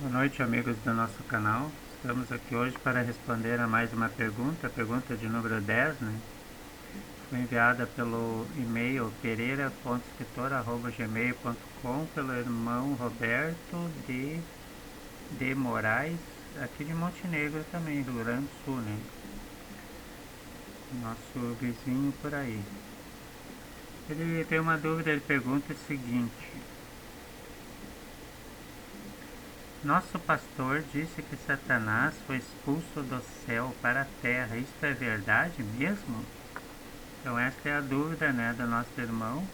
Boa noite, amigos do nosso canal. Estamos aqui hoje para responder a mais uma pergunta, a pergunta de número 10, né? Foi enviada pelo e-mail pereira.escritor@gmail.com pelo irmão Roberto de Moraes, aqui de Montenegro também, Rio Grande do Sul, né? Nosso vizinho por aí. Ele tem uma dúvida, ele pergunta o seguinte: nosso pastor disse que Satanás foi expulso do céu para a terra. Isto é verdade mesmo? Então esta é a dúvida, né, do nosso irmão.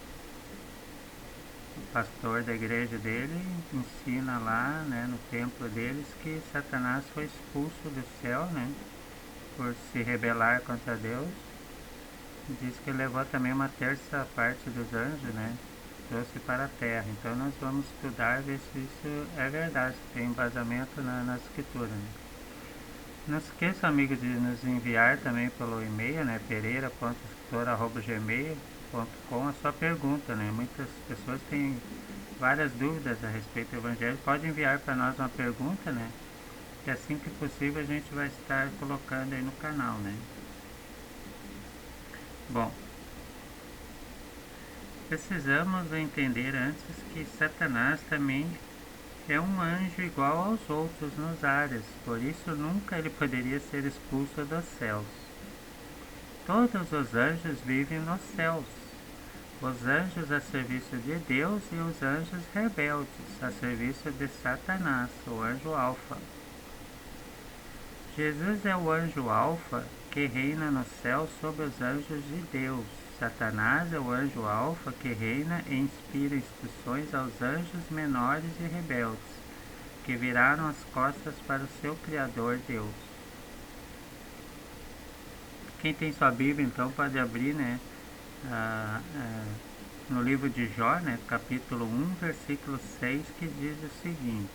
O pastor da igreja dele ensina lá, né, no templo deles, que Satanás foi expulso do céu, né, por se rebelar contra Deus. Diz que levou também uma terça parte dos anjos, né, trouxe para a terra. Então nós vamos estudar, ver se isso é verdade, se tem embasamento na escritura, né. Não se esqueça, amigo, de nos enviar também pelo e-mail, né, pereira.escritor@gmail.com a sua pergunta, né. Muitas pessoas têm várias dúvidas a respeito do Evangelho. Pode enviar para nós uma pergunta, né, que assim que possível a gente vai estar colocando aí no canal, né. Bom, precisamos entender antes que Satanás também é um anjo igual aos outros nos ares, por isso nunca ele poderia ser expulso dos céus. Todos os anjos vivem nos céus, os anjos a serviço de Deus e os anjos rebeldes a serviço de Satanás, o anjo alfa. Jesus é o anjo alfa que reina no céu sobre os anjos de Deus. Satanás é o anjo alfa que reina e inspira instruções aos anjos menores e rebeldes, que viraram as costas para o seu Criador Deus. Quem tem sua Bíblia, então, pode abrir, né, no livro de Jó, né, capítulo 1, versículo 6, que diz o seguinte: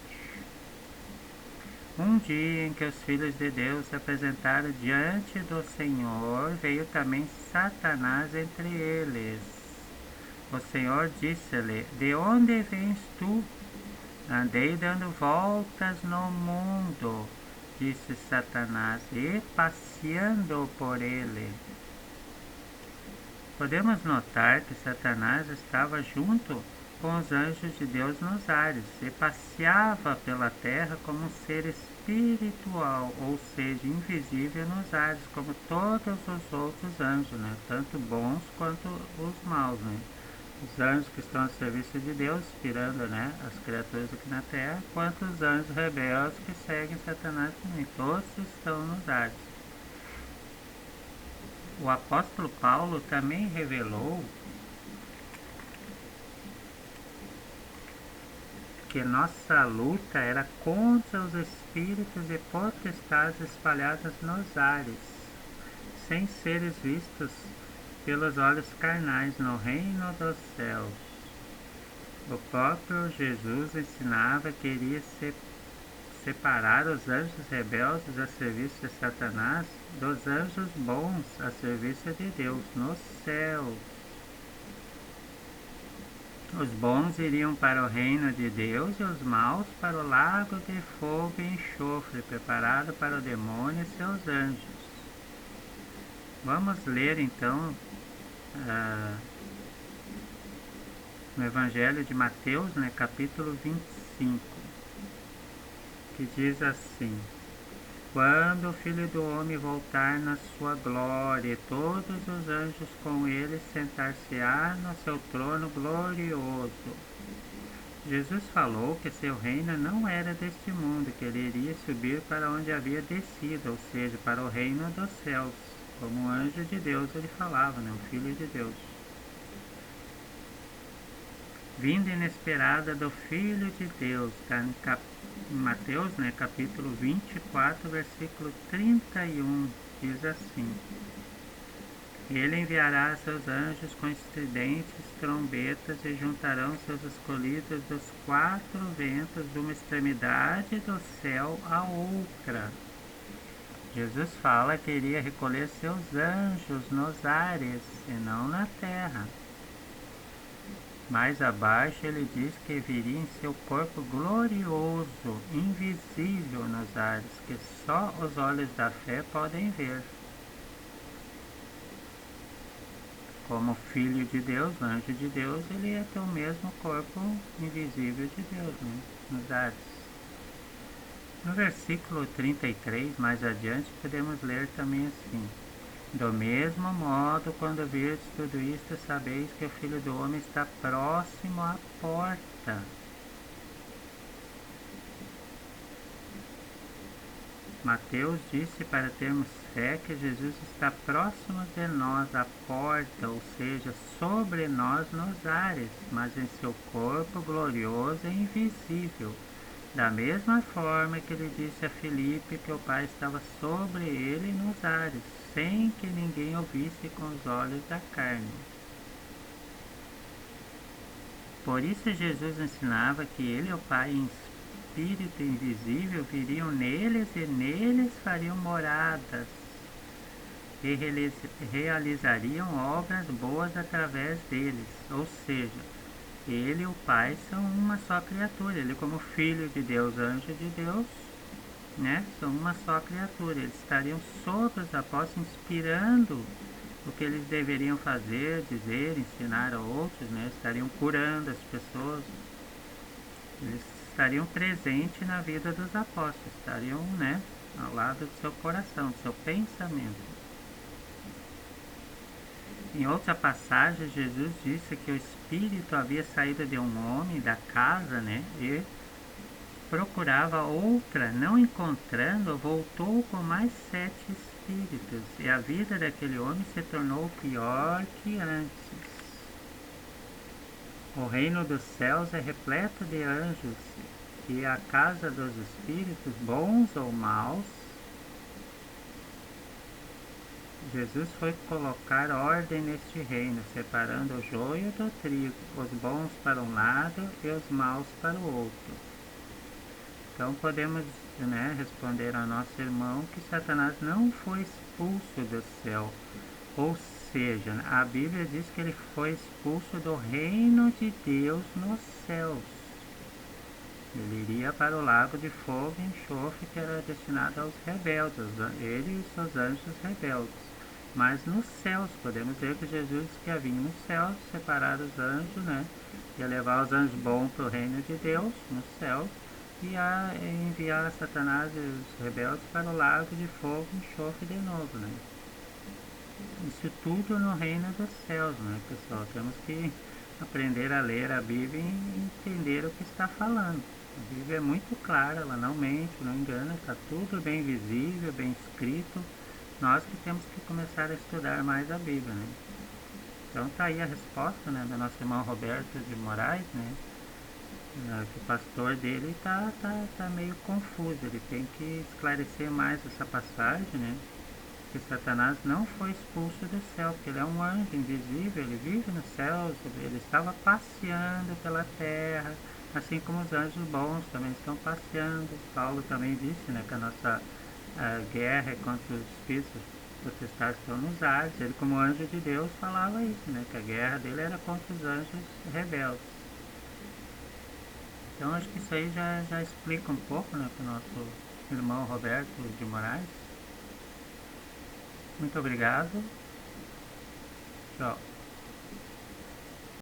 um dia em que os filhos de Deus se apresentaram diante do Senhor, veio também Satanás entre eles. O Senhor disse-lhe: de onde vens tu? Andei dando voltas no mundo, disse Satanás, e passeando por ele. Podemos notar que Satanás estava junto com os anjos de Deus nos ares e passeava pela terra como um ser espiritual, ou seja, invisível nos ares, como todos os outros anjos, né? Tanto bons quanto os maus, né? Os anjos que estão a serviço de Deus, inspirando, né, as criaturas aqui na terra, quanto os anjos rebeldes que seguem Satanás também. Todos estão nos ares. O apóstolo Paulo também revelou que nossa luta era contra os espíritos e potestades espalhadas nos ares, sem seres vistos pelos olhos carnais no reino dos céus. O próprio Jesus ensinava que iria separar os anjos rebeldes a serviço de Satanás dos anjos bons a serviço de Deus no céu. Os bons iriam para o reino de Deus e os maus para o lago de fogo e enxofre, preparado para o demônio e seus anjos. Vamos ler então no Evangelho de Mateus, né, capítulo 25, que diz assim: quando o Filho do Homem voltar na sua glória, e todos os anjos com ele, sentar-se-á no seu trono glorioso. Jesus falou que seu reino não era deste mundo, que ele iria subir para onde havia descido, ou seja, para o reino dos céus. Como anjo de Deus ele falava, né? O Filho de Deus. Vinda inesperada do Filho de Deus, está em Mateus, né, capítulo 24, versículo 31, diz assim: ele enviará seus anjos com estridentes trombetas e juntarão seus escolhidos dos quatro ventos de uma extremidade do céu à outra. Jesus fala que iria recolher seus anjos nos ares e não na terra. Mais abaixo ele diz que viria em seu corpo glorioso, invisível nos ares, que só os olhos da fé podem ver. Como filho de Deus, anjo de Deus, ele ia ter o mesmo corpo invisível de Deus, né? Nos ares. No versículo 33, mais adiante, podemos ler também assim: do mesmo modo, quando virdes tudo isto, sabeis que o Filho do Homem está próximo à porta. Mateus disse para termos fé que Jesus está próximo de nós, à porta, ou seja, sobre nós nos ares, mas em seu corpo glorioso e invisível. Da mesma forma que ele disse a Filipe que o Pai estava sobre ele nos ares, sem que ninguém o visse com os olhos da carne. Por isso Jesus ensinava que ele e o Pai em espírito invisível viriam neles e neles fariam moradas e realizariam obras boas através deles, ou seja, ele e o Pai são uma só criatura. Ele, como filho de Deus, anjo de Deus, né, são uma só criatura. Eles estariam sobre os apóstolos, inspirando o que eles deveriam fazer, dizer, ensinar a outros, né, estariam curando as pessoas. Eles estariam presentes na vida dos apóstolos, estariam, né, ao lado do seu coração, do seu pensamento. Em outra passagem, Jesus disse que o Espírito havia saído de um homem da casa, né, e procurava outra, não encontrando, voltou com mais 7 espíritos, e a vida daquele homem se tornou pior que antes. O reino dos céus é repleto de anjos, e a casa dos espíritos, bons ou maus, Jesus foi colocar ordem neste reino, separando o joio do trigo, os bons para um lado e os maus para o outro. Então podemos, né, responder ao nosso irmão que Satanás não foi expulso do céu. Ou seja, a Bíblia diz que ele foi expulso do reino de Deus nos céus. Ele iria para o lago de fogo e enxofre que era destinado aos rebeldes, ele e seus anjos rebeldes. Mas nos céus, podemos ver que Jesus que havia nos céus, separar os anjos, né? Ia levar os anjos bons para o reino de Deus, nos céus, e a enviar Satanás e os rebeldes para o lago de fogo e enxofre de novo, né? Isso tudo no reino dos céus, né, pessoal? Temos que aprender a ler a Bíblia e entender o que está falando. A Bíblia é muito clara, ela não mente, não engana, está tudo bem visível, bem escrito. Nós que temos que começar a estudar mais a Bíblia, né? Então tá aí a resposta, né, do nosso irmão Roberto de Moraes, né? Que o pastor dele tá meio confuso, ele tem que esclarecer mais essa passagem, né? Que Satanás não foi expulso do céu, porque ele é um anjo invisível, ele vive nos céus, ele estava passeando pela terra, assim como os anjos bons também estão passeando. Paulo também disse, né, que a nossa guerra é contra os espíritos potestades que estão nos ares. Ele, como anjo de Deus, falava isso, né, que a guerra dele era contra os anjos rebeldes. Então acho que isso aí já explica um pouco, né, para o nosso irmão Roberto de Moraes. Muito obrigado. Tchau.